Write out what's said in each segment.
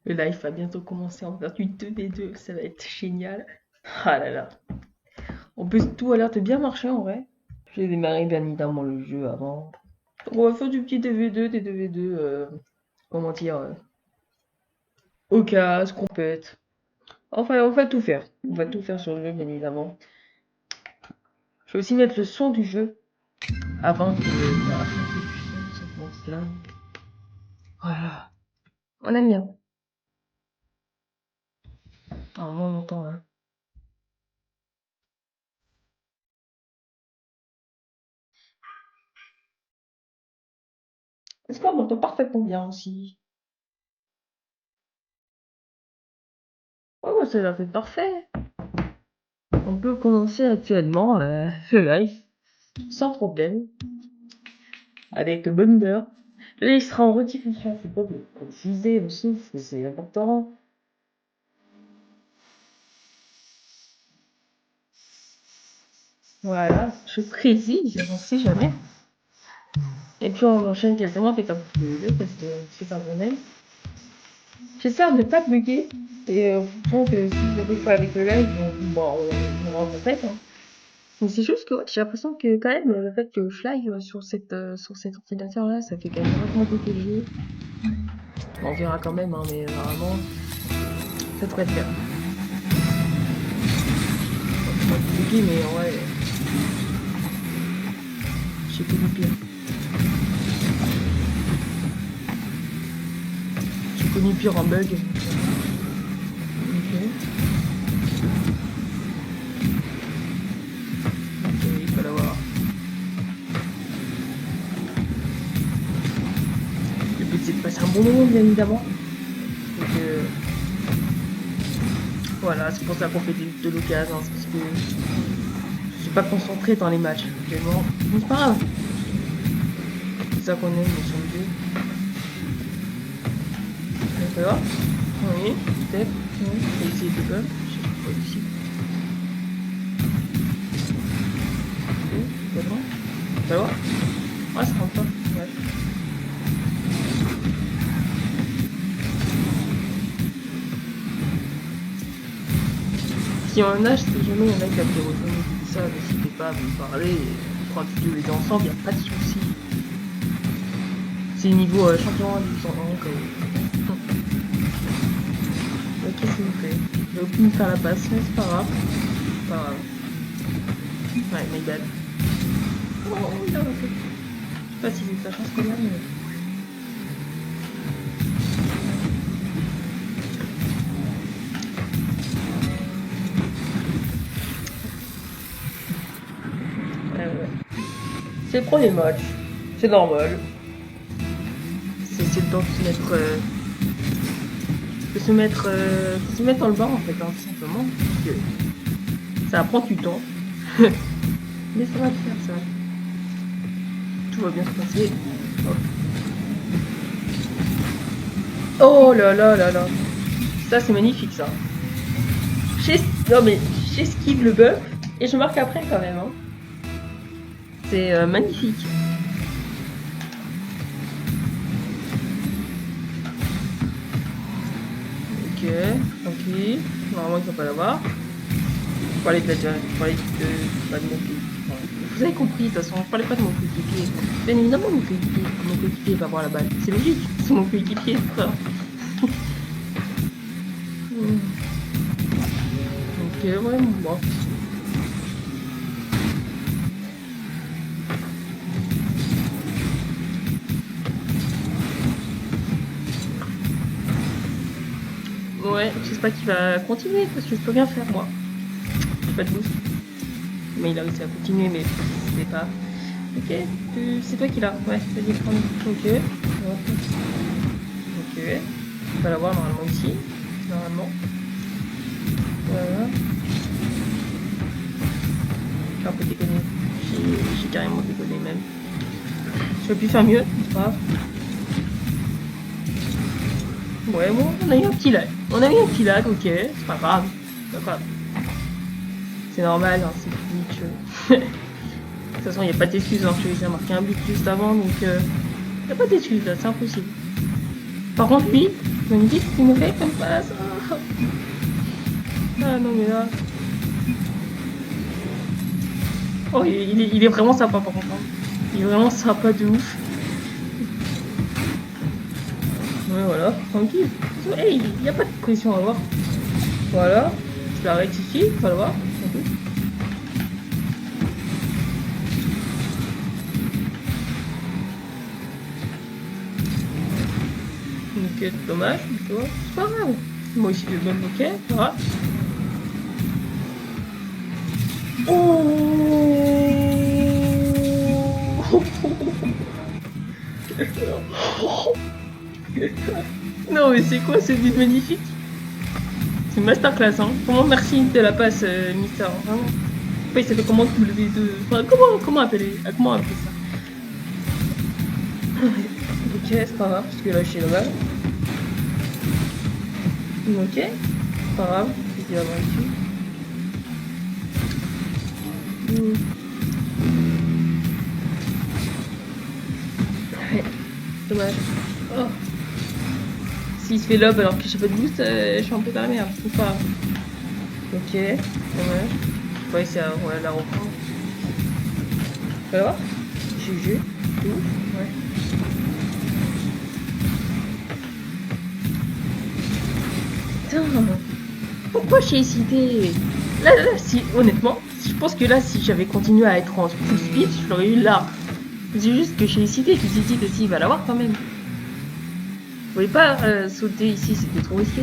Le live va bientôt commencer, on va faire du 2v2, ça va être génial. Ah là là. En plus, tout a l'air de bien marcher en vrai. J'ai démarré bien évidemment le jeu avant. Donc on va faire du petit 2v2, des 2v2, comment dire, au cas, compète. Enfin, on va tout faire. On va tout faire sur le jeu, bien évidemment. Je vais aussi mettre le son du jeu avant que la fin se commence là. Voilà. On aime bien. Normalement, on entend, hein. Est-ce qu'on m'entend parfaitement bien aussi? Ouais, ouais, ça a l'air d'être parfait. On peut commencer actuellement le live sans problème avec le bonheur. Là, il sera en rediffusion, c'est pas vous diffuser aussi, parce que c'est important. Voilà, je précise, on sait jamais. Et puis on enchaîne directement avec un peu de jeu parce que c'est pas mon aime. J'espère ne pas bugger. Et donc, si vous avez pas avec le live, on en fait. Hein. Mais c'est juste que ouais, j'ai l'impression que quand même, le fait que je live sur cet ordinateur-là, ça fait quand même vraiment beaucoup de jeu. On verra quand même, hein, mais vraiment, ça devrait le faire. C'est pas compliqué, mais ouais, j'ai connu pire. J'ai connu pire en bug. Ok. Ok, il faut l'avoir. Le but c'est de passer un bon moment, bien évidemment. Donc voilà, c'est pour ça qu'on fait de l'occasion, c'est parce que je suis pas concentrée dans les matchs actuellement. Mais c'est pas grave. C'est ça qu'on aime sur le jeu. D'accord. Oui, peut-être. Oui. Et ici, c'est comme. Je sais pas ici. Oui, c'est bon. Ça va? Ouais, ça rentre pas. Ouais. Si on a, si jamais il y en a qui a des retours tout ça, n'hésitez pas à me parler. On fera toutes les deux ensemble, il n'y a pas de souci. C'est niveau champion division 1 quoi. Ok, s'il vous plaît. J'ai oublié de me faire la passe, mais c'est pas grave. C'est pas grave. Ouais, my bad. Oh, il a raté. Je sais pas si j'ai de la chance quand même, mais... Ouais. C'est le premier match. C'est normal. C'est le temps de se mettre dans le bain en fait, hein, tout simplement. Parce que ça prend du temps. Mais ça va le faire, ça. Tout va bien se passer. Hop. Oh là là là là. Ça, c'est magnifique, ça. Non mais, j'esquive le bœuf et je marque après quand même. Hein. C'est magnifique. Ok, tranquille. Normalement, il ne faut pas l'avoir. Je parlais de la je parlais pas de mon coéquipier. Vous avez compris, de toute façon, je parlais pas de mon coéquipier. Bien évidemment, mon coéquipier va avoir la balle. C'est logique, c'est mon coéquipier, ça. Ok, ouais, bon. Ouais, j'espère qu'il va continuer parce que je peux rien faire moi. J'ai pas de boost. Mais il a réussi à continuer, mais je sais pas. Ok, c'est toi qui l'as. Ouais, vas-y, prends. Ok. Ok. On va l'avoir normalement ici. Normalement. Voilà. J'ai un peu déconné. J'ai carrément déconné même. Je peux plus faire mieux, c'est pas grave. Ouais, bon, on a eu un petit lag. On a eu un petit lag, ok, c'est pas grave. C'est pas grave. C'est normal, hein, c'est Twitch. De toute façon, il n'y a pas d'excuses, hein. Je vais marqué un but juste avant, donc il n'y a pas d'excuses là, c'est impossible. Par contre, lui, Magnifique, c'est mauvais comme passe. Ah non, mais là. Oh, il est vraiment sympa par contre. Il est vraiment sympa de ouf. Ouais, voilà, tranquille. Hey, il n'y a pas de pression à avoir. Voilà, je la rectifie, faut le voir. Ok, dommage, tu vois, c'est pas grave. Moi aussi, le même ok, voilà. Oh non, mais c'est quoi ce but magnifique? C'est masterclass, hein. Comment merci de la passe, Mister, vraiment. Après, il s'appelle comment W2. Enfin, comment appeler ça? Ok, c'est pas grave, parce que là, je suis là-bas. Ok, c'est pas grave, c'est qu'il va voir ici. Ouais, dommage. Oh. S'il se fait lob alors que j'ai pas de boost, je suis un peu dans la merde, faut pas. Ok, dommage. Je vais essayer de la reprendre. Tu vas voir? GG. Ouf, ouais. Putain, pourquoi j'ai hésité? Là, si, honnêtement, je pense que là, si j'avais continué à être en full speed, je l'aurais eu là. C'est juste que j'ai hésité, tu t'es dit que si, il va l'avoir quand même. Je voulais pas sauter ici, c'était trop risqué.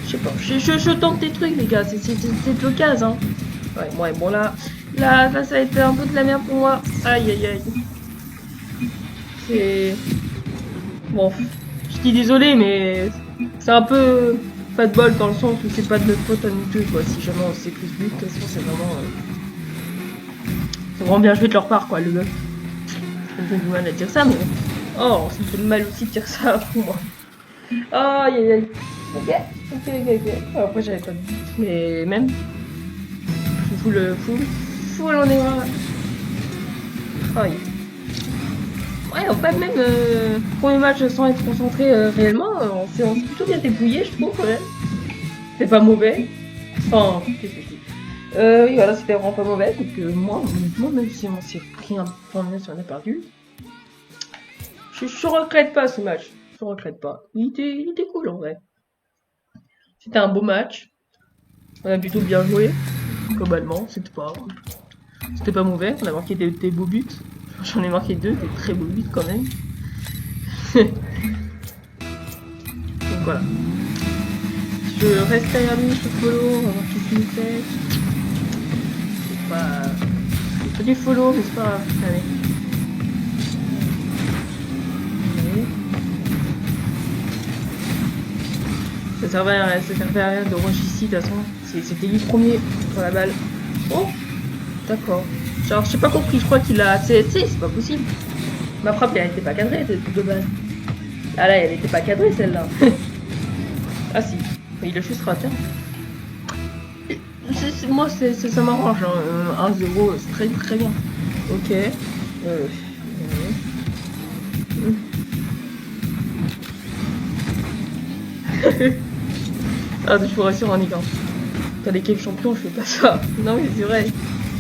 Je sais pas, je tente des trucs les gars, c'est de l'occasion. Hein. Ouais, bon là, ça va être un peu de la merde pour moi. Aïe aïe aïe. C'est... Bon, je dis désolé mais c'est un peu pas de bol dans le sens où c'est pas de notre faute à nous deux quoi. Si jamais on s'est pris ce but, de toute façon c'est vraiment... C'est vraiment bien joué de leur part quoi, le bug. Ça me fait du mal à dire ça mais... Oh, ça me fait mal aussi de dire ça pour moi. Aïe aïe aïe. Ok. Alors, après j'avais pas de but, mais même... Full, on est là. Aïe. Ouais, en fait, même premier match sans être concentré réellement, on s'est plutôt bien débrouillé, je trouve. Ouais. C'est pas mauvais. Enfin, qu'est-ce que je dis oui, voilà, c'était vraiment pas mauvais. Donc, moi, honnêtement, même si on s'est pris un point de si on a perdu, je regrette pas ce match. Je regrette pas. Il était cool en vrai. C'était un beau match. On a plutôt bien joué, globalement. C'était pas mauvais. On a marqué des beaux buts. J'en ai marqué 2, des très beaux buts quand même. Donc voilà. Je reste derrière lui, je follow, on va voir qu'est-ce qu'il fait. C'est pas du follow, mais c'est pas grave. Allez. Ça servait à rien de rush ici, de toute façon. C'était lui le premier sur la balle. Oh, d'accord. Genre, j'ai pas compris, je crois qu'il a. C'est pas possible. Ma frappe, elle était pas cadrée de base. Ah là, elle était pas cadrée celle-là. Ah si, il a juste raté. Moi, ça m'arrange. Hein. 1-0, c'est très bien. Ok. Ah, je vous rassure en égal. T'as l'équipe champion, je fais pas ça. Non, mais c'est vrai.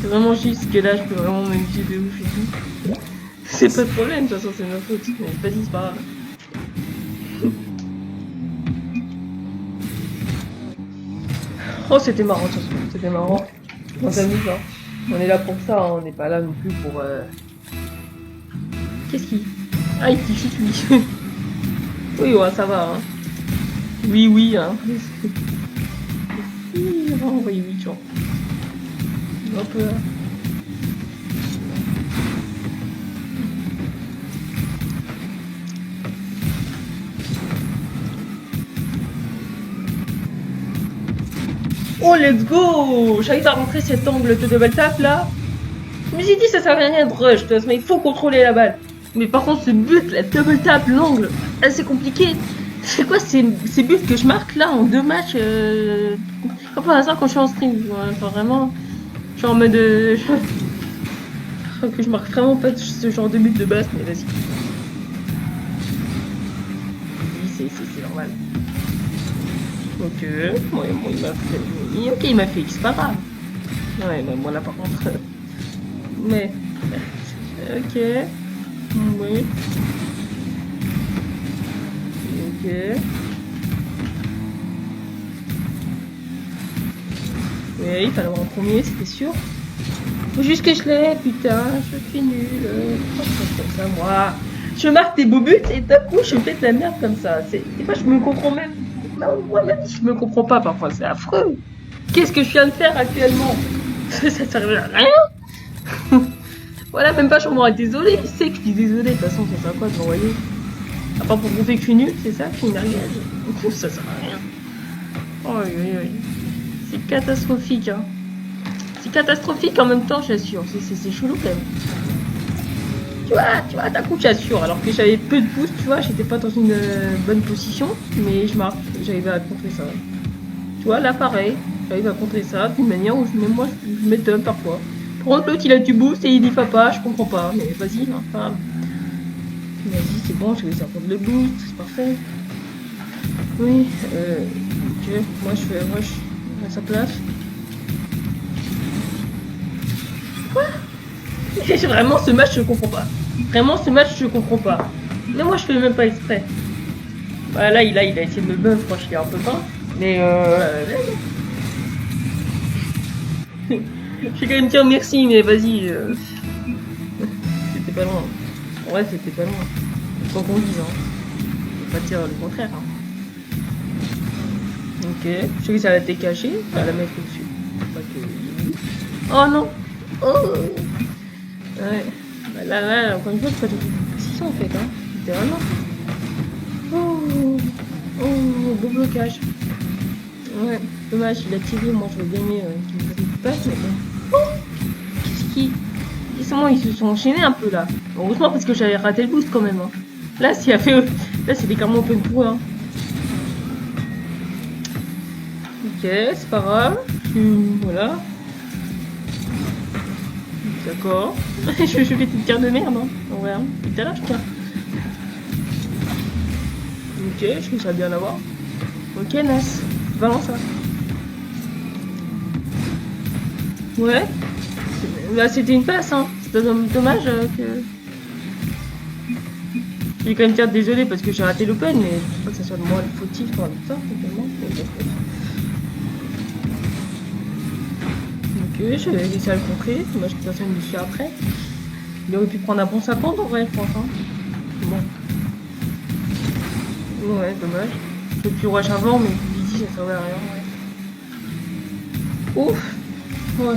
C'est vraiment juste que là, je peux vraiment m'amuser de ouf et tout. C'est pas de problème, de toute façon, c'est ma faute. Mais vas-y, c'est pas grave. Oh, c'était marrant, c'était marrant. On s'amuse, hein. On est là pour ça, hein. On n'est pas là non plus pour... Qu'est-ce qu'il... Ah, il chute, lui. Oui, ouais, ça va, hein. Oui, hein. Oui, genre. Un peu... Oh, let's go! J'arrive à rentrer cet angle de double tap là. Je me suis dit, ça sert à rien de rush, de toute façon, il faut contrôler la balle. Mais par contre, ce but, la double tap, l'angle, assez compliqué. C'est quoi ces buts que je marque là en 2 matchs Comme par hasard quand je suis en stream. Enfin, vraiment, je suis en mode. Que je marque vraiment pas ce genre de but de base, mais vas-y. c'est normal. Ok, ouais, bon, il m'a fait... Ok, il m'a fait X, pas grave. Ouais, mais moi là par contre... Mais... Ok. Oui. Ok. Oui, il fallait avoir en premier, c'était sûr. Faut juste que je l'ai, putain, je suis nul. Comme ça, moi. Je marque des beaux buts et d'un coup, je fais de la merde comme ça. Des fois, je me comprends même. Moi-même, je me comprends pas parfois, c'est affreux. Qu'est-ce que je viens de faire actuellement? Ça servait à rien. Voilà, même pas je m'aurais désolé. Il sait que je suis désolé. De toute façon, ça sert à quoi de m'envoyer? À part pour prouver que je suis nul, c'est ça? Je suis une merguez. Ça sert à rien. Oh, oui, oui, oui. C'est catastrophique, hein. C'est catastrophique en même temps, j'assure. C'est chelou quand même. Tu vois, d'un coup, j'assure. Alors que j'avais peu de boost, tu vois, j'étais pas dans une bonne position. Mais je marque, j'arrivais à contrer ça. Tu vois, là, pareil. J'arrive à contrer ça d'une manière où même moi, je m'étonne parfois. Par contre, l'autre, il a du boost et il dit papa, je comprends pas. Mais vas-y, enfin. Vas-y, c'est bon, je vais essayer de prendre le boost, c'est parfait. Oui, ok. Moi, je fais rush à sa place. Quoi? Vraiment, ce match, je comprends pas. Vraiment, ce match, je comprends pas. Mais moi, je fais même pas exprès. Bah, là, il a essayé de me buff, moi, je suis un peu pas. Mais je vais quand même dire merci, mais vas-y. C'était pas loin. Ouais, c'était pas loin. Faut qu'on dise, hein. Faut pas dire le contraire, hein. Ok, je sais que ça a été caché, ça va la mettre au-dessus. Oh non! Oh! Ouais. Bah là, encore une fois, je peux pas de position en fait, hein. Littéralement. Oh! Oh! Beau blocage. Ouais, dommage, il a tiré, moi je veux gagner qu'il me fasse une passe, mais bon. Oh! Qu'est-ce qui. Ils se sont enchaînés un peu là. Heureusement parce que j'avais raté le boost quand même, hein. Là, s'il a fait. Là, c'était carrément open pour, hein. Ok, c'est pas grave. Voilà. D'accord. je fais une carte de merde, hein. Ouais, hein. Tout à l'heure, je tiens. Ok, je trouve ça bien à voir. Ok, nice. Balance ça. Ouais. Là, c'était une passe, hein. C'est dommage que. Je vais quand même dire désolé parce que j'ai raté l'open, mais je pense pas que ça soit de moi le fautif pour ça, totalement. Ok, je vais laisser à le contrer. Dommage que personne ne me suit après. Il aurait pu prendre un bon 50 en vrai, je pense. Hein. Bon. Ouais, dommage. Je peux plus rush avant, mais ici ça servait à rien. Ouais. Ouf. Ouais.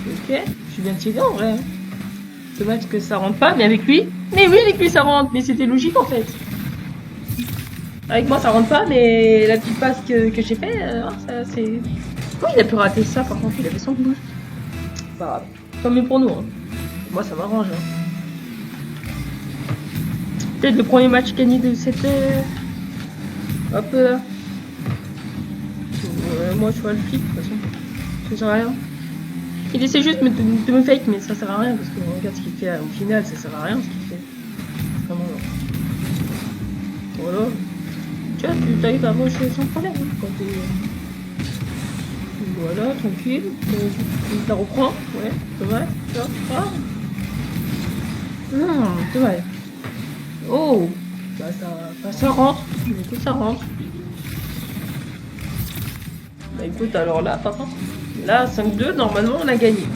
Ok, je suis bien tiré en vrai. Dommage que ça rentre pas, mais avec lui. Mais oui, avec lui ça rentre, mais c'était logique en fait. Avec moi ça rentre pas, mais la petite passe que j'ai fait, ça c'est. Oui, il a pu rater ça, par contre il a fait son boost. Pas grave. Tant mieux pour nous. Hein. Moi ça m'arrange. Hein. Peut-être le premier match gagné de cette. Hop là. Moi je vois le flip de toute façon. Ça sert à rien. Il essaie juste de me fake, mais ça sert à rien parce que regarde ce qu'il fait au final, ça sert à rien ce qu'il fait. Vraiment. Voilà. Tu vois, tu arrives à rusher sans problème hein, quand t'es. Voilà, tranquille. Tu la reprends. Ouais, dommage. Non, dommage. Oh, bah ça rentre. Du coup, ça rentre. Bah écoute, alors là, par contre, là, 5-2, normalement, on a gagné.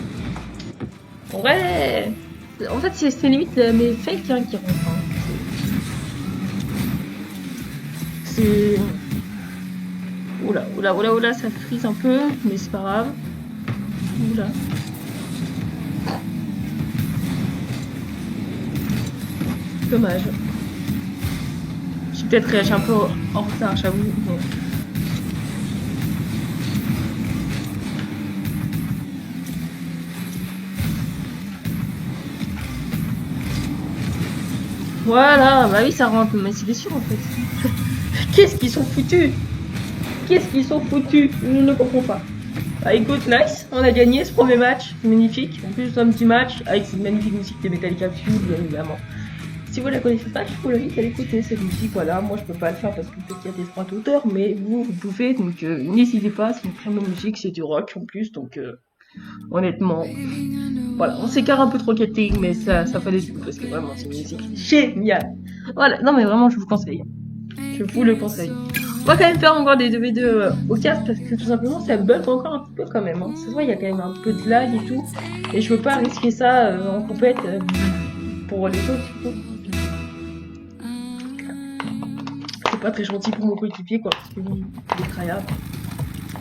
Ouais. En fait, c'est limite mes fakes hein, qui rentrent. Hein. C'est... Oula, ça frise un peu, mais c'est pas grave. Oula. Dommage. J'ai peut-être réagi un peu en retard, j'avoue. Mais... Voilà, bah oui, ça rentre, mais c'est sûr en fait. Qu'est-ce qu'ils sont foutus? Qu'est-ce qu'ils sont foutus? Je ne comprends pas. Bah écoute, nice, on a gagné ce premier match, magnifique. En plus, un petit match avec cette magnifique musique de Metallica Fuel, bien évidemment. Si vous la connaissez pas, je vous l'invite à l'écouter cette musique. Voilà, moi je peux pas le faire parce que peut-être qu'il y a des droits d'auteur, mais vous pouvez, donc n'hésitez pas, c'est une très bonne musique, c'est du rock en plus, donc honnêtement, voilà, on s'écarte un peu trop casting, mais ça fait des trucs parce que vraiment c'est une musique géniale. Voilà, non mais vraiment je vous conseille. Je vous le conseille. On va quand même faire encore des 2v2 au casque parce que tout simplement ça bug encore un petit peu quand même. Hein. Ça se voit, il y a quand même un peu de lag et tout. Et je veux pas risquer ça en compète pour les autres du coup. C'est pas très gentil pour mon coéquipier quoi, parce que lui, il est tryhard.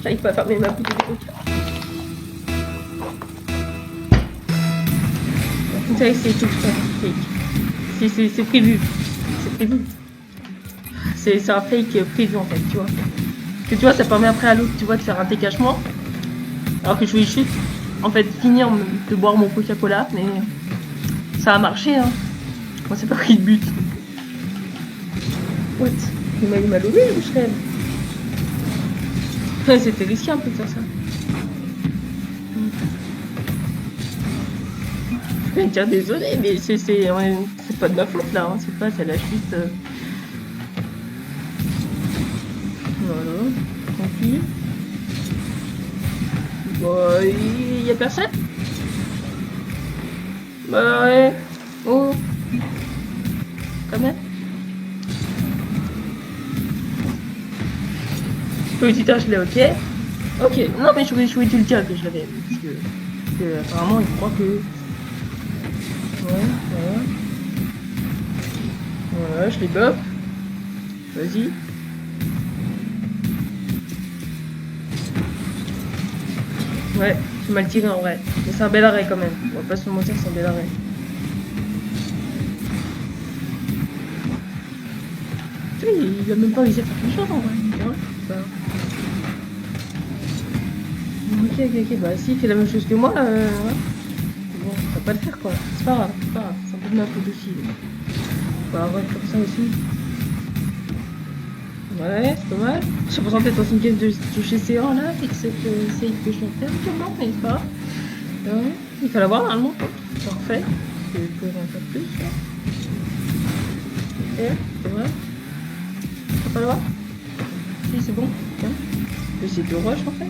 J'arrive pas à fermer ma bouteille de coca. Vous savez, c'est tout ça, fake. C'est prévu. C'est prévu. C'est un fake prévu en fait, tu vois. Que tu vois, ça permet après à l'autre, tu vois, de faire un dégagement. Alors que je voulais juste, en fait, finir de boire mon Coca-Cola, mais ça a marché, hein. Moi, c'est pas pris de but. What? Il m'a levé ou je rêve? Ouais, c'était risqué un peu de faire ça. Je vais dire désolé, mais c'est pas de ma faute là, hein. C'est pas, c'est la chute. Voilà, tranquille. Bon, il y a personne? Bah ouais. Oh. Quand même. Petit je l'ai ok. Ok. Non mais je voulais te le dire que je l'avais. Parce que apparemment il croit que. Ouais, voilà. Voilà, je l'ai bop. Vas-y. Ouais, j'ai mal tiré en vrai. Mais c'est un bel arrêt quand même. On va pas se mentir, c'est un bel arrêt. Tu vois, il a même pas réussi à faire quelque chose en vrai. Tu vois, ok. Bah si, il fait la même chose que moi. Ouais. Bon, ça va pas le faire quoi. C'est pas grave, c'est pas grave. C'est un peu de ma faute aussi. On va avoir comme ça aussi. Ouais, c'est pas mal. Je suis présentée dans une game de GC1 là, avec cette save que je viens de faire actuellement, mais c'est pas grave. Ouais, il faut l'avoir normalement. Parfait. Je peux en faire plus. Ok, c'est vrai. Tu peux pas l'avoir? Si, c'est bon. Tiens. Mais c'est de rush en fait.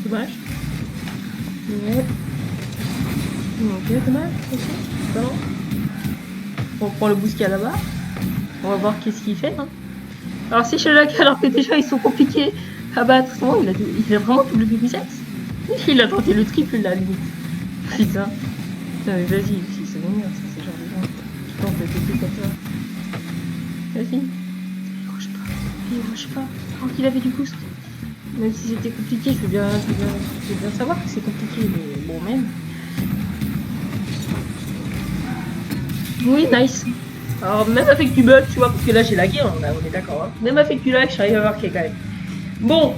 Dommage. Ouais. Ok, dommage. Ok. Bon. On prend le boost qu'il y a là-bas. On va voir qu'est-ce qu'il fait. Hein. Alors si je lag, alors que déjà ils sont compliqués à battre. Oh, il a vraiment tout le biceps. Il a tenté le triple là, limite. Putain. Putain, mais vas-y, si c'est bon, ça c'est genre de gens qui tentent des trucs comme ça. Vas-y. Il rush pas. Alors qu'il avait du boost. Même si c'était compliqué, je veux bien savoir que c'est compliqué, mais bon, même. Oui, nice. Alors, même avec du bug, tu vois, parce que là j'ai lagué, on est d'accord. Hein. Même avec du lag, j'arrive à marquer quand même. Bon,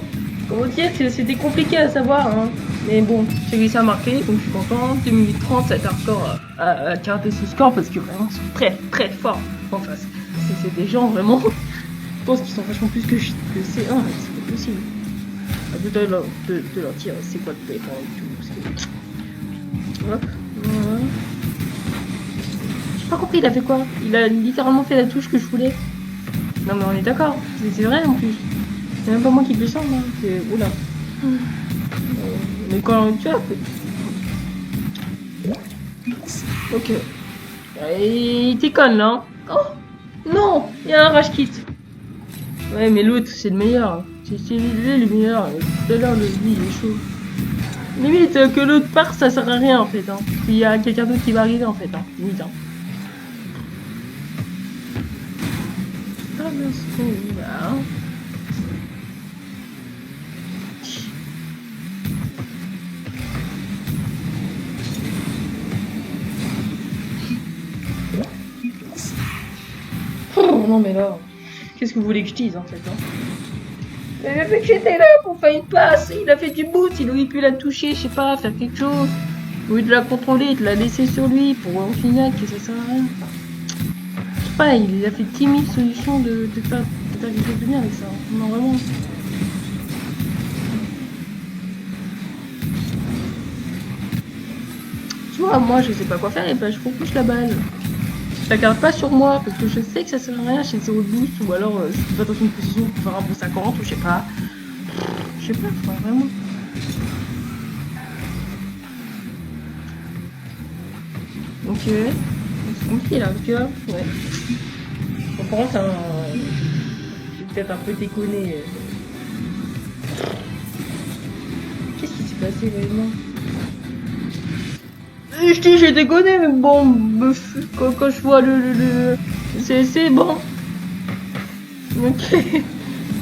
comment dire, c'était compliqué à savoir, hein. Mais bon, j'ai réussi à marquer, donc je suis content. 2 minutes 30, ça a été un score à carater ce score parce que vraiment, ils sont très très forts en face. C'est des gens vraiment, je pense qu'ils sont vachement plus que C1, c'est pas possible. De leur dire c'est quoi le pépin et tout. Parce que... Hop, voilà. J'ai pas compris, il a fait quoi? Il a littéralement fait la touche que je voulais. Non mais on est d'accord, c'est vrai en plus. C'est même pas moi qui le sens, hein. C'est... Oula. Mais quand tu as... Ok. Il déconne là. Oh non, il y a un rage kit. Ouais mais l'autre c'est le meilleur. C'est lui le meilleur. Tout à l'heure lui il est chaud. Limite que l'autre part ça sert à rien en fait. Hein. Il y a quelqu'un d'autre qui va arriver en fait. Hein. Limite. Hein. Là. Oh non mais là, qu'est-ce que vous voulez que je dise en fait hein. Mais vu que j'étais là pour faire une passe, il a fait du boot, il aurait pu la toucher, je sais pas, faire quelque chose. Au lieu de la contrôler, de la laisser sur lui pour au final que ça sert à rien. Je sais pas, il a fait 10 000 solutions de faire quelque chose de bien avec ça. Non vraiment. Tu vois, moi je sais pas quoi faire et ben je repousse la balle. la garde pas sur moi parce que je sais que ça sert à rien chez 0 de boost ou alors je suis pas dans une position pour faire un bon 50 ou je sais pas. Je sais pas, vraiment. Ok. C'est compliqué là, tu vois. Ouais. Bon, par contre, j'ai peut-être un peu déconné. Qu'est-ce qui s'est passé réellement? Je dis j'ai déconné, mais bon, quand je vois le... C'est bon. Ok.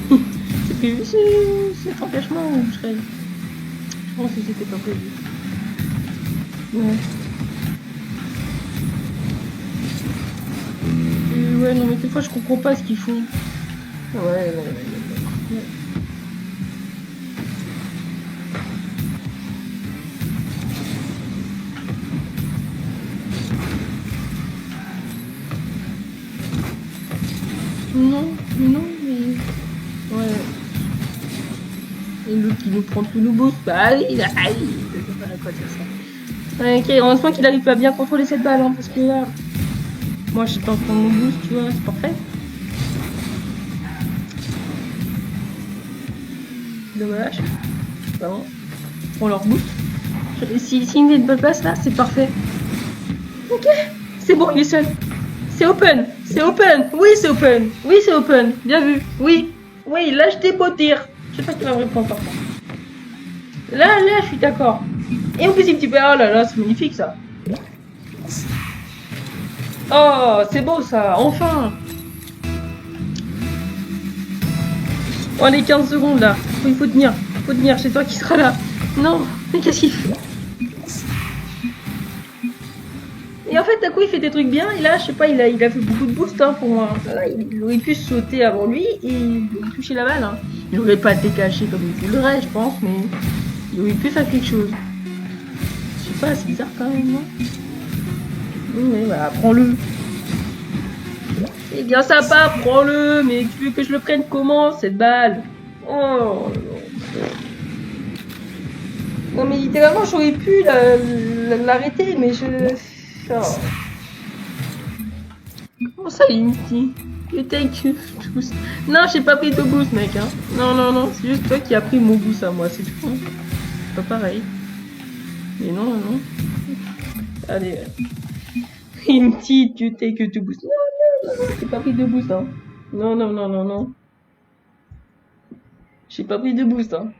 C'est prévu cet engagement ou je serais... Je pense que c'était pas prévu. Ouais. Ouais, non, mais des fois je comprends pas ce qu'ils font. Ouais. Non, mais... Ouais. Et l'autre qui nous prend tous nos boosts. Bah oui, je sais pas à quoi dire ça. Ouais, ok, heureusement qu'il arrive pas à bien contrôler cette balle, hein, parce que là... Moi, je suis pas en train de mon boost, tu vois, c'est parfait. Dommage. Bon. On leur boost. S'il y a une bonne place là, c'est parfait. Ok, c'est bon, il est seul. C'est open, c'est open. Oui, c'est open. Oui, c'est open. Bien vu. Oui, lâche tes beaux tirs. Je sais pas qui va me répondre par contre. Là, je suis d'accord. Et en plus, il me dit, oh là là, c'est magnifique ça. Oh, c'est beau ça, enfin. Oh, les 15 secondes là. Il faut tenir, c'est toi qui seras là. Non, mais qu'est-ce qu'il fait? Et en fait, d'un coup, il fait des trucs bien. Et là, je sais pas, il a fait beaucoup de boost hein, pour moi. Là, il aurait pu sauter avant lui et toucher la balle. Hein. Il aurait pas été caché comme il voudrait, je pense, mais il aurait pu faire quelque chose. Je sais pas, c'est bizarre quand même, non? Mais voilà, prends-le. C'est bien sympa, prends-le. Mais tu veux que je le prenne comment, cette balle? Oh non, mais littéralement, j'aurais pu l'arrêter, mais je... Oh. Comment ça, Unity? You take boost. Non, j'ai pas pris de boost, mec. Hein. Non, c'est juste toi qui as pris mon boost à moi, c'est tout. Hein. C'est pas pareil. Mais non. Allez. Unity, you take to boost. Non, j'ai pas pris de boost. Hein. Non. J'ai pas pris de boost. Hein.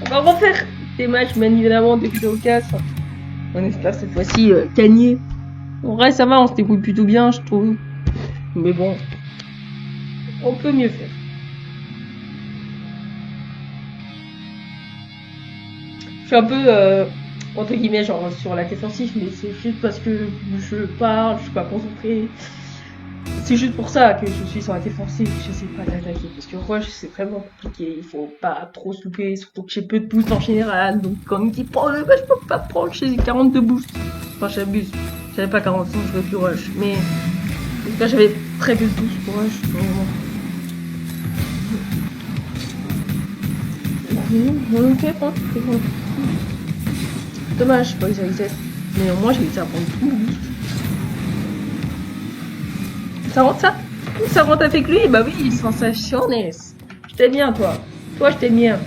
On va refaire des matchs, bien évidemment, de vidéo 4. On espère cette fois-ci gagner. En vrai, ça va, on se débrouille plutôt bien, je trouve. Mais bon, on peut mieux faire. Je suis un peu, entre guillemets, genre sur la défensive, mais c'est juste parce que je parle, je suis pas concentrée. C'est juste pour ça que je suis sur la défensive, je sais pas l'attaquer. Parce que rush, c'est vraiment compliqué, il faut pas trop se louper, surtout que j'ai peu de boost en général. Donc quand on me dit prends-le, bah, je peux pas prendre, j'ai 42 boosts. Enfin, j'abuse. J'avais pas 45, je vais plus rush. Mais en tout cas, j'avais très peu de boost pour rush. Ok, c'est bon. Dommage, pas que j'avais 7. Mais au moins, j'ai réussi à prendre tout le boost. Ça rentre ça? Ça rentre avec lui? Bah oui, sensationnes. Je t'aime bien, toi. Toi, je t'aime bien.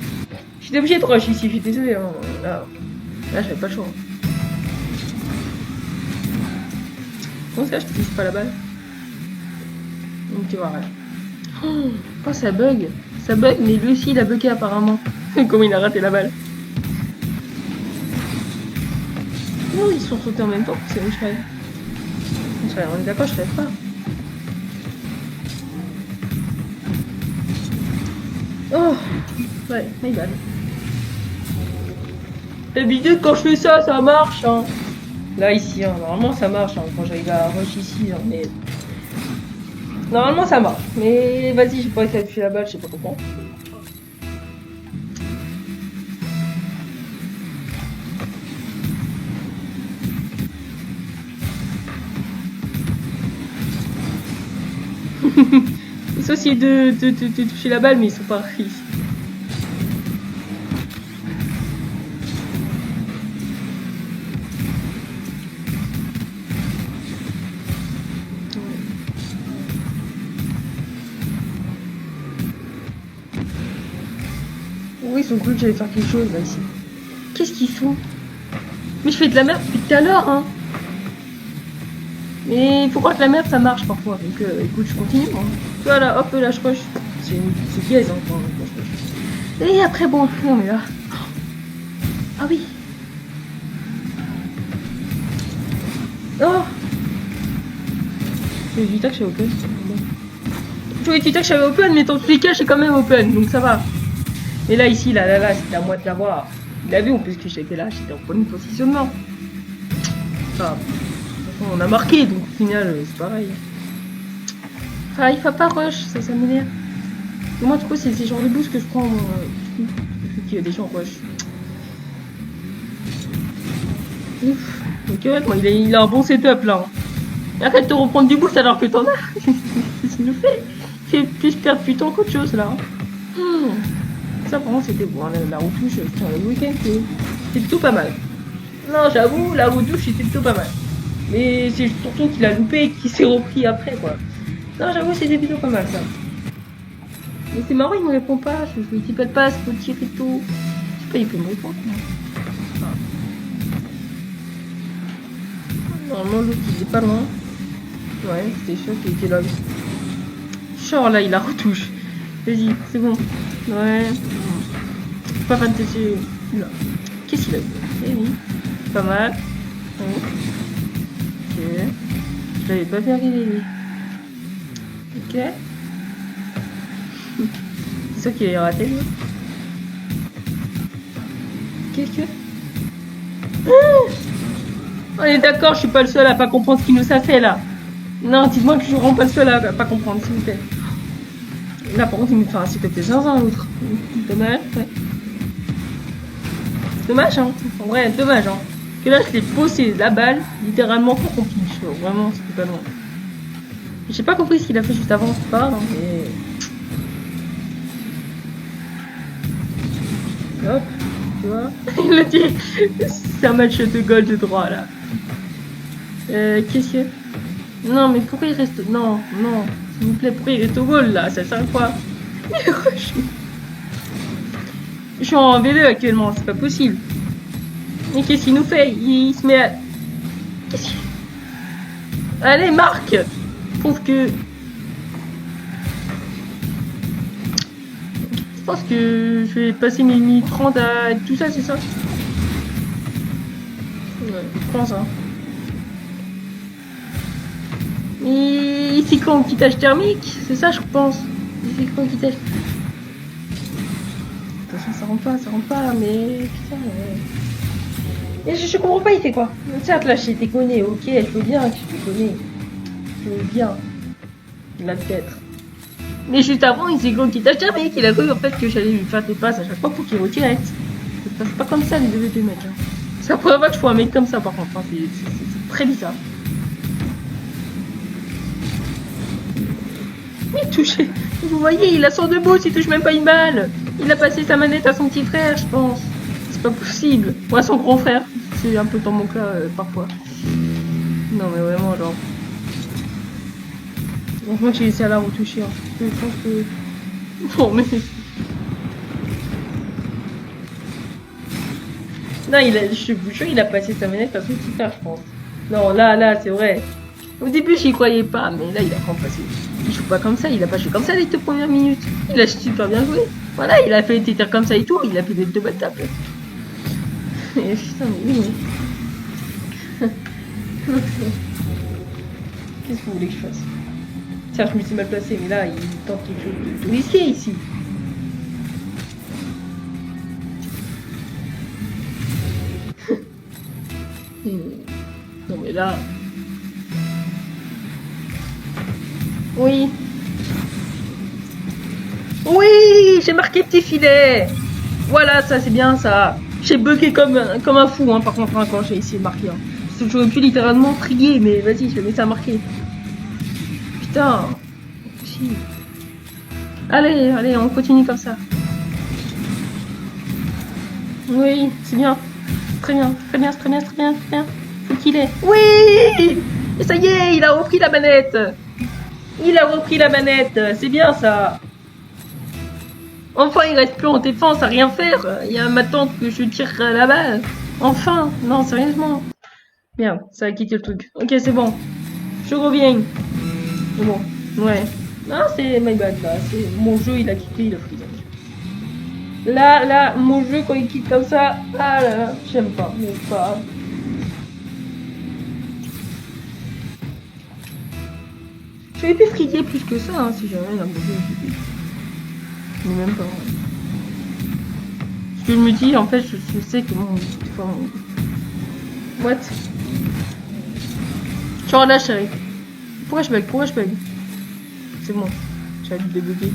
J'étais obligé de rush ici, je suis désolée. Hein. Là, j'avais pas le choix. Comment ça, je te touche pas la balle? Donc tu vois, oh, ça bug. Ça bug, mais lui aussi, il a bugué apparemment. Comment il a raté la balle. Non, ils sont sautés en même temps, c'est où je rêve. On est d'accord, je rêve pas. Oh, ouais, my bad. D'habitude, quand je fais ça, ça marche. Hein. Là, ici, hein, normalement, ça marche. Hein, quand j'arrive à rush ici, hein, mais... Normalement, ça marche. Mais vas-y, j'ai pas essayé de tuer la balle, je sais pas comment. Ils sont essayés de toucher la balle, mais ils sont pas réussis. Oui, ils ont cru que j'allais faire quelque chose là ici. Qu'est-ce qu'ils font? Mais je fais de la merde depuis tout à l'heure, hein. Mais il faut croire que la merde ça marche parfois. Donc écoute, je continue. Hein. Voilà, hop, là je rush. C'est gaze encore. Et après, bon, non mais là. Ah oui. Oh. Je vais éviter que je suis open. Je vais éviter que je suis open, mais dans tous les cas, je suis quand même open, donc ça va. Et là, ici, là, c'était à moi de l'avoir. Il a vu en plus que j'étais là, j'étais en premier positionnement. Enfin, on a marqué, donc au final, c'est pareil. Ah, il faut pas rush, ça m'énerve. Moi, du coup, c'est ces genres de boosts que je prends. Qu'il y a des gens rush. Ouf. Ok, moi, il a un bon setup là. Arrête de reprendre du boost alors que t'en as. Ça nous fait plus perdre du temps qu'autre chose là. Ça, vraiment, c'était bon. La retouche, le week-end, c'était plutôt pas mal. Non, j'avoue, la retouche, c'était plutôt pas mal. Mais c'est surtout qu'il a loupé et qu'il s'est repris après, quoi. Non, j'avoue, c'était plutôt pas mal ça. Mais c'est marrant, il me répond pas. Je lui dis pas, c'est petit et tout. Je sais pas, il peut me répondre. Normalement, l'autre, il est pas loin. Ouais, c'était sûr qu'il était là. Genre là, il la retouche. Vas-y, c'est bon. Ouais. Pas fantasy. Là. Qu'est-ce qu'il a fait? Eh oui. Pas mal. Oh. Ok. Je l'avais pas fait arriver lui. Ok. C'est sûr qu'il est raté lui. Qu'est-ce que... On est d'accord, je suis pas le seul à pas comprendre ce qu'il nous a fait là. Non, dites-moi que je rends pas le seul à pas comprendre, s'il vous plaît. Là, par contre, il me fait un s'il te plaît, zinzin l'autre. Dommage, ouais. Dommage, hein. En vrai, dommage, hein. Que là, je l'ai posé la balle, littéralement pour qu'on finisse. Vraiment, c'était pas loin. J'ai pas compris ce qu'il a fait juste avant, c'est pas, hein, mais... Hop, tu vois. Il a dit, c'est un match de goal de droit, là. Qu'est-ce que... Non, mais pourquoi il reste... Non, s'il vous plaît, pourquoi il reste au goal, là? Ça sert à quoi? Je suis en V2 actuellement, c'est pas possible. Mais qu'est-ce qu'il nous fait? Il se met à... Qu'est-ce qu'il... Allez, marque! Prouve que... Je pense que je vais passer mes minutes 30 à tout ça, c'est ça? Ouais, je pense, hein. Il fait quoi en quittage thermique? C'est ça, je pense. Il fait quoi en quittage? Attention, ça rentre pas, mais... Putain, Et je comprends pas, il fait quoi? Certes, là, j'ai déconné, ok, je veux bien que je déconne. Je veux bien. L'admettre. Mais juste avant, il s'est gros quittage thermique. Il a cru en fait que j'allais lui faire des passes à chaque fois pour qu'il retire. C'est pas comme ça, les deux mecs. Hein. C'est la première fois que je vois un mec comme ça, par contre. Hein. C'est très bizarre. Mais touché. Vous voyez, il a son debout, il touche même pas une balle. Il a passé sa manette à son petit frère, je pense. C'est pas possible. Ou à son grand frère. C'est un peu dans mon cas, parfois. Non, mais vraiment, genre. Franchement, j'ai essayé à la retoucher. Hein. Je pense que. Non, mais. Non, je vous jure, il a passé sa manette à son petit frère, je pense. Non, là, c'est vrai. Au début, j'y croyais pas, mais là, il a quand même passé. Il joue pas comme ça, il a pas joué comme ça les 2 premières minutes. Il a super bien joué. Voilà, il a fait des tirs comme ça et tout, il a fait des 2 balles tape. Et putain, mais oui, mais. Qu'est-ce que vous voulez que je fasse? Tiens, je me suis mal placé, mais là, il tente quelque chose de risqué ici. Non, mais là. Oui. Oui, j'ai marqué petit filet. Voilà, ça, c'est bien ça. J'ai bugué comme un fou, hein, par contre, hein, quand j'ai essayé de marquer. Hein. J'aurais pu littéralement trier, mais vas-y, je vais mettre ça à marquer. Putain. Allez, on continue comme ça. Oui, c'est bien. Très bien. Faut qu'il est. Oui. Et ça y est, il a repris la manette. C'est bien ça. Enfin, il reste plus en défense à rien faire. Il y a ma tante que je tire la balle. Enfin, non, sérieusement. Bien, ça a quitté le truc. Ok, c'est bon. Je reviens. C'est bon. Ouais. Non, c'est my bad là. C'est mon jeu, il a quitté, il a pris. Là, mon jeu quand il quitte comme ça, ah là là, j'aime pas. Mais pas. Je vais pas friquer plus que ça, hein, si jamais il a besoin. Mais même pas. Ce que je me dis, en fait, je sais que mon. Enfin, what? Genre là, chérie. Pourquoi je bug? C'est bon. J'ai dû débugger.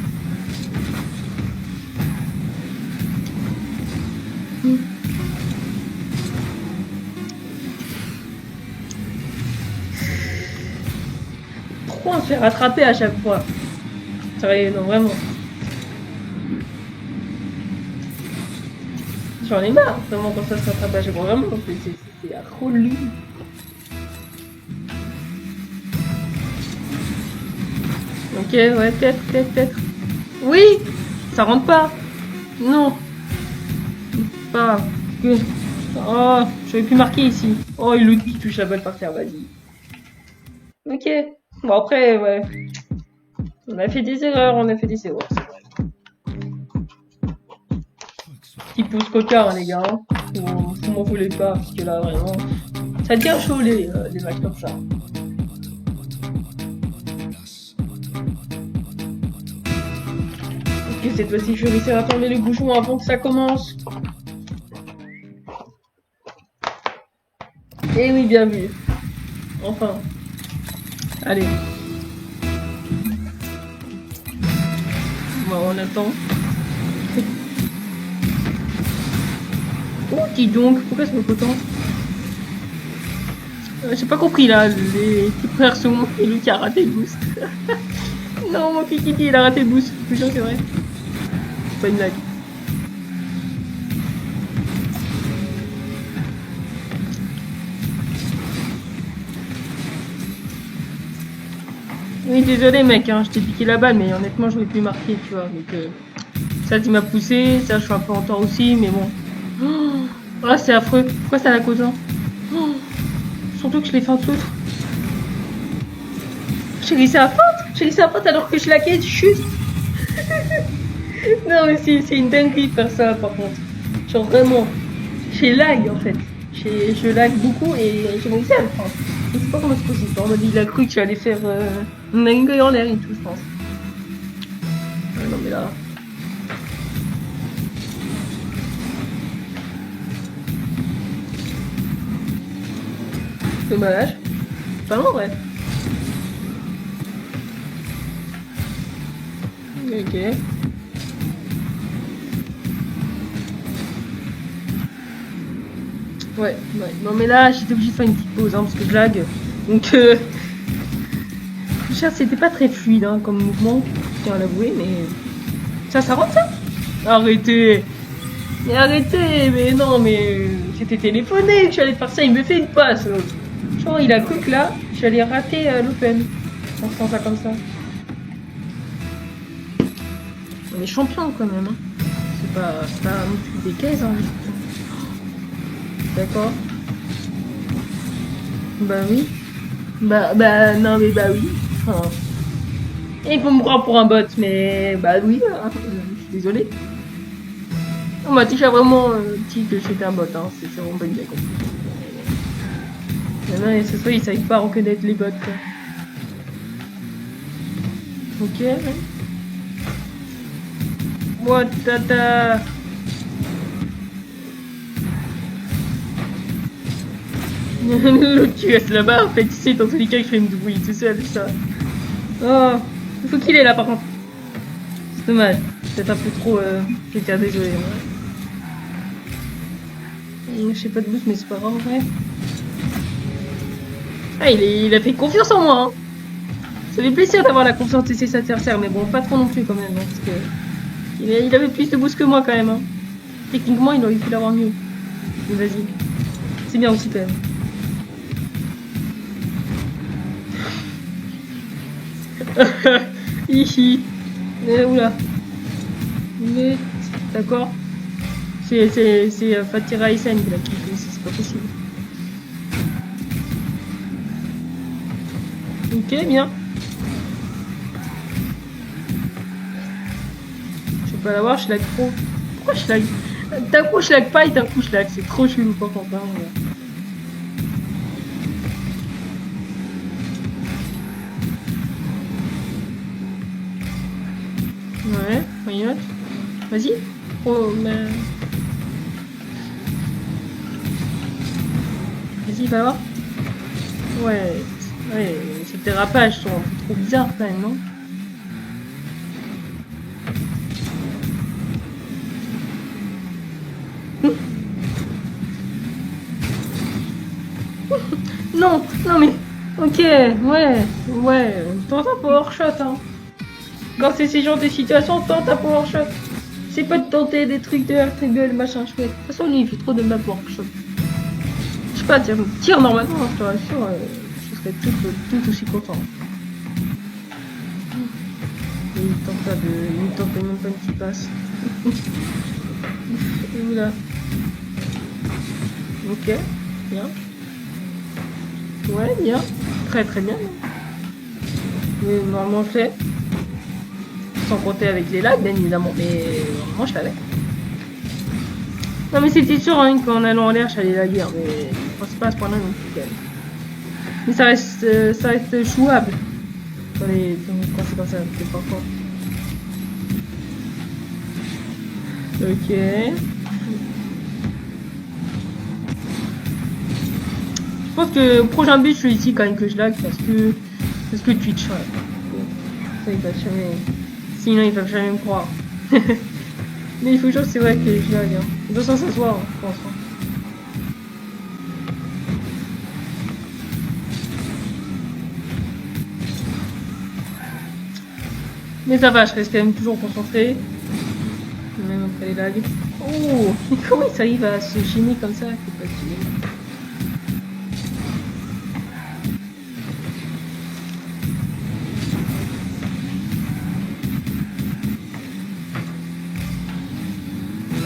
Pourquoi on se fait rattraper à chaque fois? Sérieux, non, vraiment. J'en ai marre, vraiment, quand ça se rattrape à chaque fois. Vraiment, c'est relou. Ok, ouais, peut-être. Oui! Ça rentre pas! Non! Pas. Que. Oh, j'aurais pu marquer ici. Oh, il touche la balle par terre, vas-y. Ok. Bon, après, ouais. On a fait des erreurs. Petit pouce coca, hein, les gars. Vous m'en voulez pas, parce que là, vraiment. Ça devient chaud, les matchs comme ça. Ok, cette fois-ci, je vais réussir à fermer le bouchon avant que ça commence. Eh oui, bien vu. Enfin. Allez. Bon, on attend. Oh, dis donc, pourquoi ça me autant? J'ai pas compris là, les petits frères sont et lui qui a raté le boost. Non, mon kiki, il a raté le boost. Je te jure, c'est vrai. C'est pas une blague. Oui, désolé mec, hein, je t'ai piqué la balle, mais honnêtement, j'aurais pu marquer, tu vois. Donc, ça, tu m'as poussé, ça, je suis un peu en tort aussi, mais bon. Oh, c'est affreux. Pourquoi ça la cause hein? Surtout que je l'ai fait en dessous. J'ai glissé à faute alors que je laquais du chute. Non, mais c'est une dinguerie de faire ça, par contre. Genre vraiment, j'ai lag en fait. Je lag beaucoup et j'ai réussi à le prendre. Je sais pas comment c'est possible. On m'a dit, il a cru que j'allais faire une dinguerie en l'air et tout, je pense. Ouais, non, mais là. Dommage. Pas en vrai. Ok. Ouais. Non mais là, j'étais obligée de faire une petite pause hein, parce que je lag. Donc, c'était pas très fluide hein, comme mouvement, je tiens à l'avouer, mais ça rentre ça? Arrêtez. Mais arrêtez, mais non, mais j'étais téléphoné que j'allais faire ça, il me fait une passe. Genre, il a cru que là, j'allais rater l'open en faisant ça comme ça. On est champion quand même, hein. C'est pas non plus des caisses, hein. D'accord. Bah oui. Non, mais bah oui. Enfin, il faut me croire pour un bot, mais bah oui, hein. Je suis désolée. On m'a déjà vraiment dit que j'étais un bot, hein. C'est vraiment pas une blague. Non, ce soir, ils savent pas reconnaître les bots, quoi. Ok, ouais. What tata. L'autre qui reste là-bas, en fait, tu sais, dans tous les cas, je fais une douille tout seul, ça. Oh, il faut qu'il est là, par contre. C'est dommage. Peut-être un peu trop, je tiens, désolé. Ouais. Je sais pas de boost, mais c'est pas grave, en vrai. Ah, il a fait confiance en moi, hein. Ça fait plaisir d'avoir la confiance de ses adversaires, mais bon, pas trop non plus, quand même, hein, parce que... Il avait plus de boost que moi, quand même, hein. Techniquement, il aurait pu l'avoir mieux. Mais vas-y. C'est bien aussi, quand même. Hihi. Oula. Mais, d'accord. C'est Fatih Raisen qui l'a kiffé, c'est pas possible. Ok, bien. Je peux pas l'avoir, je lag trop. Pourquoi je lag? D'un coup je lag pas et d'un coup je lag, c'est trop chelou quand on parle. Ouais, why not? Vas-y. Oh, mais... Vas-y, va voir. Ouais, ouais, ces dérapages sont un peu trop bizarres quand même, non? Non, non mais... Ok, ouais, tente un power shot, hein. Quand c'est ces genres de situations, tente un power shot. C'est pas de tenter des trucs de Hertable, machin chouette. De toute façon, lui, il fait trop de map power shot. Je sais pas, tire normalement, je te rassure, je serais tout aussi content. Et il tente même pas une petite passe. Et là. Ok, bien. Ouais, bien. Très bien. Mais normalement, je l'ai. Sans compter avec les lags, bien évidemment. Mais moi, je l'avais. Non, mais c'était sûr, hein, qu'en allant en l'air, j'allais laguer. Hein, mais enfin, c'est pas à ce point-là non plus, quand même. Mais ça reste jouable. Quand c'est comme ça, c'est pas fort. Ok. Je pense que le prochain but, je ici quand même que je lag parce que Twitch, ouais. Ça, il va jamais... Sinon, ils peuvent jamais me croire. Mais il faut que c'est vrai que je lag, hein. De toute façon, ça se voit, hein, je pense. Hein. Mais ça va, je reste quand même toujours concentré. Même après les lags. Oh, mais comment il arrive à se gêner comme ça? C'est pas stylé.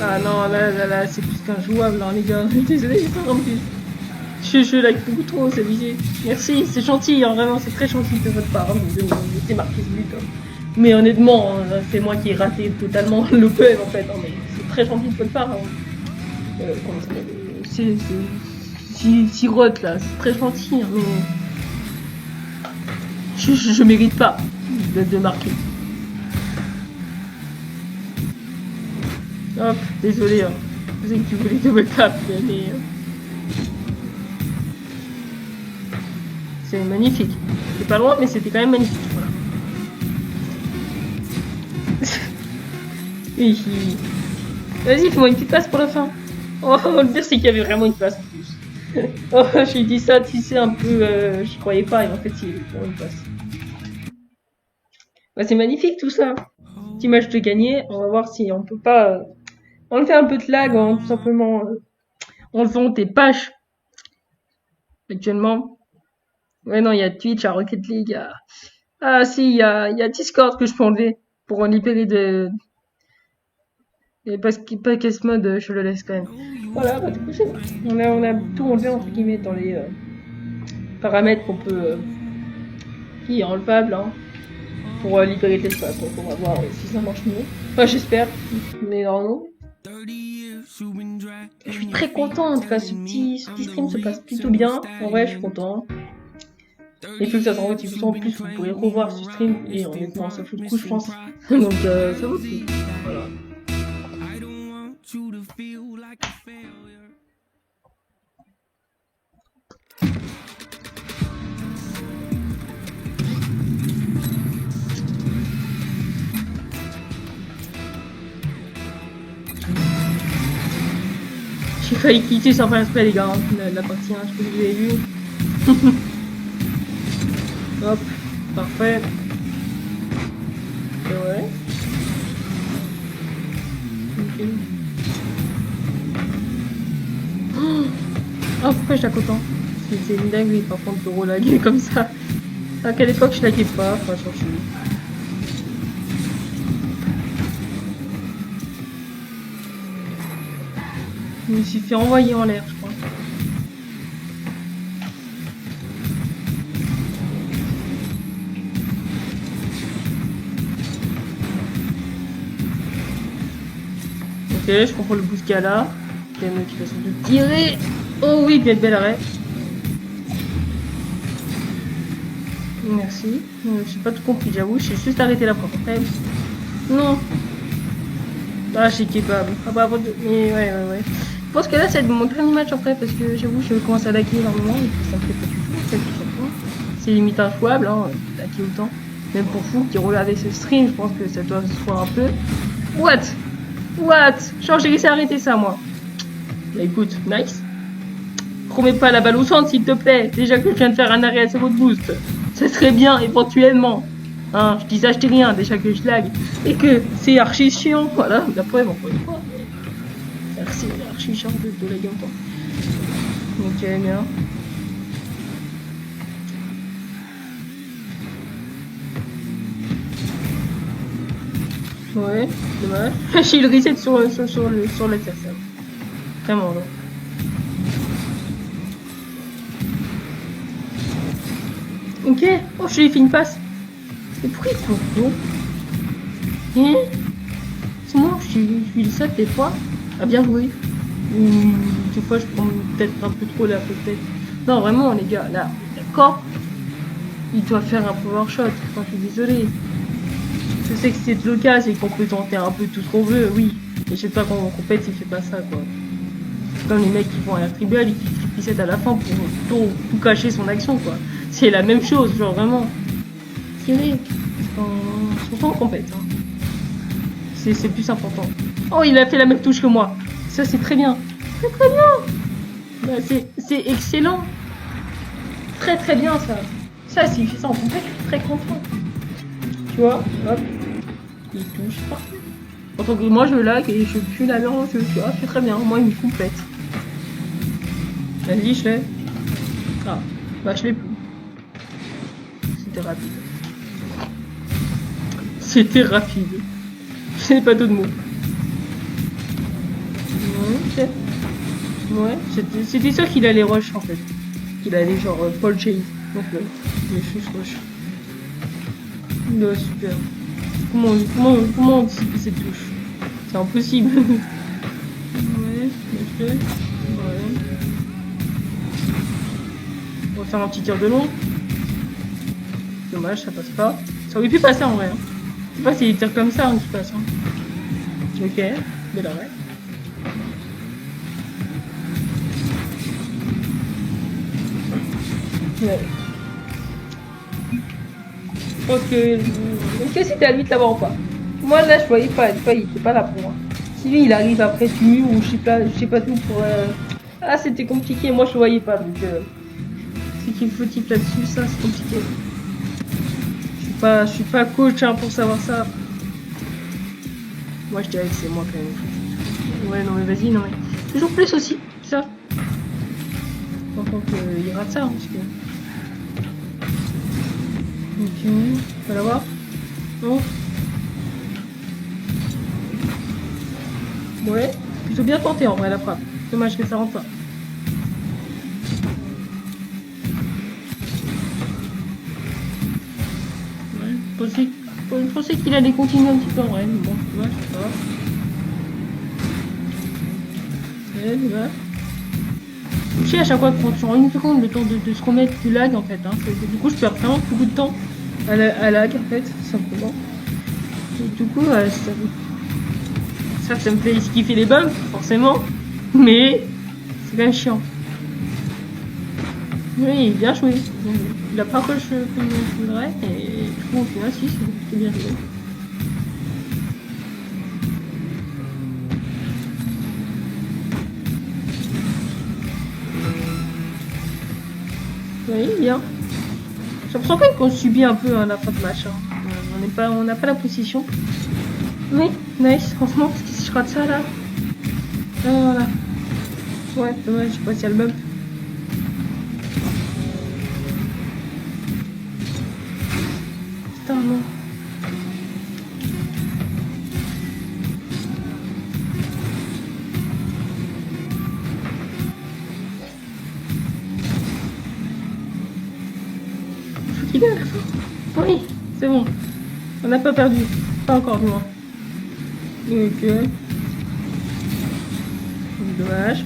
Ah non, là, c'est plus qu'un jouable, hein, les gars. Désolé, c'est pas plus. Je like beaucoup trop, c'est abusé. Merci, c'est gentil, hein, vraiment, c'est très gentil de votre part, hein, de laisser marquer ce but. Hein. Mais honnêtement, c'est moi qui ai raté totalement le pub en fait, hein, mais c'est très gentil de votre part. Hein. C'est sirote là, c'est très gentil, hein, mais je mérite pas de marquer. Hop, désolé, hein. Je sais que tu voulais double tap, mais... C'est magnifique. C'est pas loin, mais c'était quand même magnifique. Voilà. Vas-y, fais-moi une petite passe pour la fin. Oh, le pire, c'est qu'il y avait vraiment une passe en plus. Oh, j'ai dit ça, tu sais, un peu... je croyais pas, et en fait, il y avait vraiment une passe. Bah, c'est magnifique tout ça. Petit match de gagner. On va voir si on peut pas... enlever un peu de lag en tout simplement enlevant tes pages actuellement. Ouais, non, il y a Twitch, il y a Rocket League, il y a... Ah si, il y a Discord que je peux enlever pour en libérer de... Et parce que Podcast Mode, je le laisse quand même. Voilà, bah du coup, c'est bon. On a tout enlevé, entre guillemets, dans les paramètres qu'on peut... qui est enlevable, hein, pour libérer de l'espace. Donc on va voir si ça marche mieux. Enfin, j'espère, mais non. Je suis très contente, enfin, ce petit stream se passe plutôt bien. En vrai, je suis content. Et plus que ça s'en va, en plus, vous pourrez revoir ce stream. Et honnêtement, ça fout le coup, je pense. Donc, ça vaut le coup. Voilà. J'ai failli quitter sans faire exprès, les gars, la partie 1, je sais pas si vous avez vu. Hop, parfait. Et ouais. Ok. Oh, pourquoi je la content? C'est une dinguerie, par contre, de relaguer comme ça. À quelle époque je laguais pas, franchement, je suis... Je me suis fait envoyer en l'air, je crois. Ok, je comprends le bout de cas là. Il y a une motivation de tirer. Oh oui, bien bel arrêt. Merci. Je n'ai pas tout compris, j'avoue. Je suis juste arrêté la première fois. Non. Ah, je suis capable. Ah bah, mais ouais. Je pense que là, c'est mon dernier match après parce que j'avoue, je commence à laquer énormément et puis ça me fait pas du tout. En fait, tout simplement. C'est limite injouable, hein, laquer autant. Même pour vous qui roule avec ce stream, je pense que ça doit se voir un peu. What? Genre, j'ai réussi à arrêter ça, moi. Bah écoute, nice. Remets pas la balle au centre, s'il te plaît. Déjà que je viens de faire un arrêt à zéro de boost. Ça serait bien, éventuellement. Hein, je dis ça, je dis rien, déjà que je lag. Et que c'est archi chiant. Voilà, la preuve, encore une fois. C'est archi chiant de laguer autant. Ok, bien. Ouais, dommage. J'ai le reset sur l'adversaire. Vraiment, là. Ok. Oh, je lui ai fait une passe. Mais pourquoi il faut d'eau? C'est moi, je lui dis ça des fois. Ah, bien joué. Des fois, je prends peut-être un peu trop la peut-être. Non, vraiment, les gars, là, d'accord. Il doit faire un power shot. Enfin, je suis désolée. Je sais que c'est le cas, c'est qu'on peut tenter un peu tout ce qu'on veut, oui. Mais je sais pas qu'on compète s'il fait pas ça, quoi. Comme les mecs qui font un tribal et qui flippent à la fin pour tout cacher son action, quoi. C'est la même chose, genre vraiment. Tirez. Surtout en compète. Hein. C'est plus important. Oh, il a fait la même touche que moi. Ça, c'est très bien. Très bien. Bah, c'est excellent. Très bien, ça. Ça, s'il fait ça en compète, je suis très content. Tu vois, hop. Il touche, parfait. En tant que moi, je lag et je pue la merde en jeu, tu vois, c'est très bien. Moi, il me complète. Vas-y, je l'ai. Ah, bah, je l'ai plus. C'était rapide. C'était rapide. Je n'ai pas d'autres mots. Ouais, c'était sûr qu'il allait rush en fait. Qu'il allait genre Paul Chase. Donc il est juste rush. Ouais, super. Comment on anticipe cette touche? C'est impossible. Ouais, je fais. Ouais. On va faire un petit tir de long. Dommage, ça passe pas. Ça aurait pu passer en vrai. Hein. Je sais pas si des tirs comme ça hein, qui passent. Hein. Ok, bel arrêt. Ouais. Je pense que c'était à lui de l'avoir ou pas. Moi là je voyais pas, il était pas là pour moi. Si lui il arrive après du mur ou je sais pas tout pour. Ah c'était compliqué, moi je voyais pas donc. C'est qu'il faut type là-dessus, ça c'est compliqué. Je suis pas coach hein, pour savoir ça. Moi je dirais que c'est moi quand même. Ouais non mais vas-y, non mais. Toujours plus aussi, ça. Par contre il rate ça hein, parce que. Ok, on va l'avoir. Non. Ouais, plutôt bien tenté en vrai la frappe. Dommage que ça rentre pas. Ouais, je pensais qu'il allait continuer un petit peu en vrai, mais bon, ouais, je sais pas. Ouais, ouais. Je sais à chaque fois quand tu rends une seconde le temps de se remettre du lag en fait. Hein. Du coup je perds vraiment beaucoup de temps à lag en fait, tout simplement. Et du coup ça me fait esquiver les bumps, forcément. Mais c'est quand même chiant. Oui, bien joué. Il a pas rush comme je voudrais et du coup au final si c'est bien joué. Oui, bien. J'ai l'impression quand même qu'on subit un peu hein, la fin de match. Hein. On n'a pas la position. Oui, nice, franchement, parce que si je rate ça là. Voilà. Ouais, dommage, je sais pas s'il y a le bump. Putain, non. qu'il est à la fin. Oui, c'est bon. On n'a pas perdu. Pas encore, du moins. Ok. Dommage.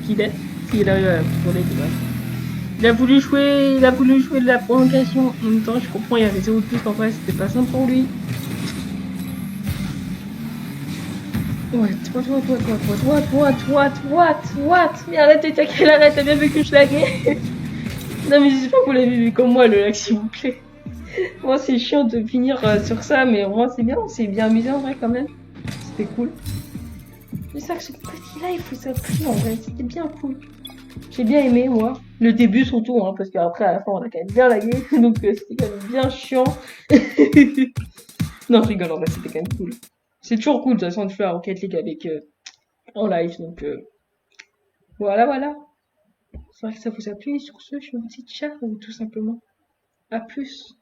Qu'il est. S'il arrive à contrôler, dommage. Il a voulu jouer de la prolongation. En même temps, je comprends, il y avait 0 de plus en vrai, c'était pas simple pour lui. Ouais, toi. Mais arrêtez de taquer l'arrête, t'as bien vu que je laguais. Non, mais j'espère que vous l'avez vu comme moi, le lag, s'il vous plaît. Moi, c'est chiant de finir sur ça, mais moi, c'est bien, on s'est bien amusé en vrai quand même. C'était cool. C'est ça que ce petit live vous a pris en vrai, c'était bien cool. J'ai bien aimé, moi. Le début surtout, hein, parce qu'après, à la fin, on a quand même bien lagué, donc c'était quand même bien chiant. Non, je rigole, en vrai, c'était quand même cool. C'est toujours cool, de toute façon, de faire Rocket League avec en live, donc voilà. J'espère que ça vous a plu. Sur ce, je vous dis ciao, tout simplement. À plus.